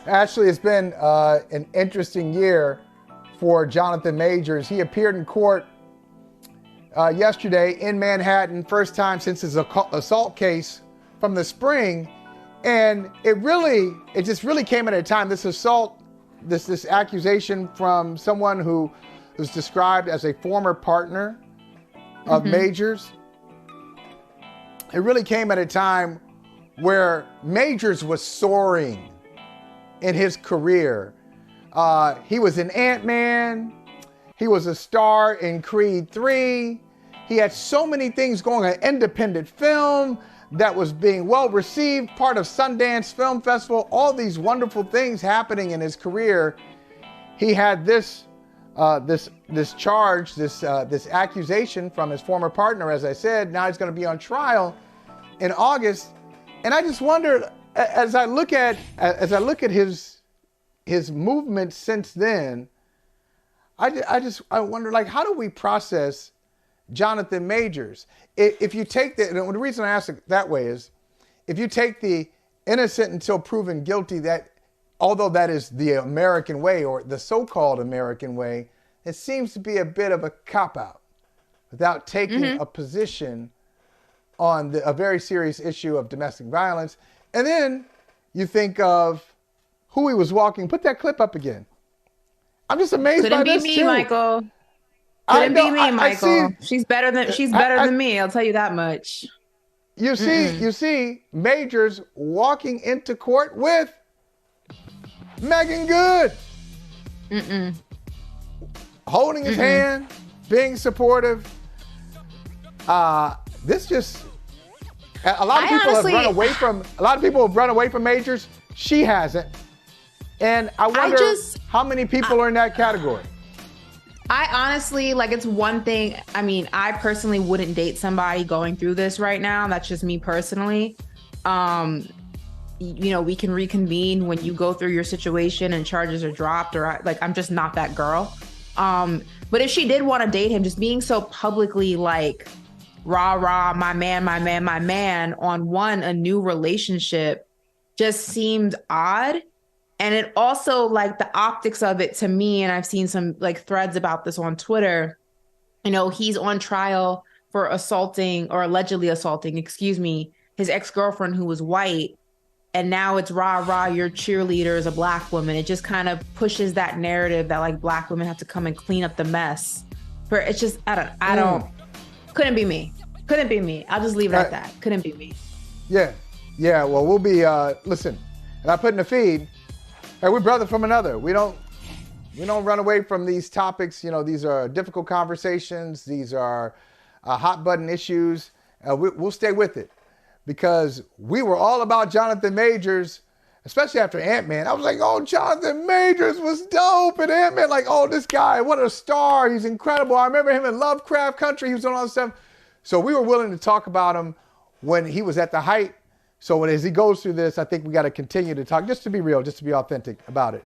Actually, it's been an interesting year for Jonathan Majors. He appeared in court yesterday in Manhattan, first time since his assault case from the spring. And it just really came at a time, this assault, this accusation from someone who was described as a former partner of Majors. It really came at a time where Majors was soaring in his career. He was in Ant-Man. He was a star in Creed 3. He had so many things going, an independent film that was being well received, part of Sundance Film Festival, all these wonderful things happening in his career. He had this charge, this accusation from his former partner, as I said. Now he's going to be on trial in August. And I just wondered, as I look at his movement since then, I wonder, like, how do we process Jonathan Majors? If you take and the reason I ask it that way is, if you take the innocent until proven guilty, that although that is the American way, or the so-called American way, it seems to be a bit of a cop-out without taking a position on a very serious issue of domestic violence. And then you think of who he was walking. Put that clip up again. I'm just amazed by this too. Couldn't be me, Michael. Couldn't be me, Michael. She's better than me. I'll tell you that much. You see Majors walking into court with Megan Good, holding his hand, being supportive. This just a lot of people have run away from. A lot of people have run away from Majors. She hasn't, and I wonder how many people are in that category. I honestly, like, it's one thing. I mean, I personally wouldn't date somebody going through this right now. That's just me personally. We can reconvene when you go through your situation and charges are dropped, or I'm just not that girl. But if she did want to date him, just being so publicly like, rah, rah, my man, on a new relationship just seemed odd. And it also, like, the optics of it to me, and I've seen some like threads about this on Twitter, he's on trial for allegedly assaulting, his ex-girlfriend who was white. And now it's rah, rah, your cheerleader is a black woman. It just kind of pushes that narrative that, like, black women have to come and clean up the mess. It's just, couldn't be me. Couldn't be me. I'll just leave it at that. Couldn't be me. Yeah. Well, we'll be, listen, and I put in the feed, hey, we're brother from another. We don't run away from these topics. These are difficult conversations. These are hot button issues. We'll stay with it because we were all about Jonathan Majors, especially after Ant-Man. I was like, oh, Jonathan Majors was dope. And Ant-Man, like, oh, this guy, what a star. He's incredible. I remember him in Lovecraft Country. He was doing all this stuff. So we were willing to talk about him when he was at the height. So as he goes through this, I think we got to continue to talk, just to be real, just to be authentic about it.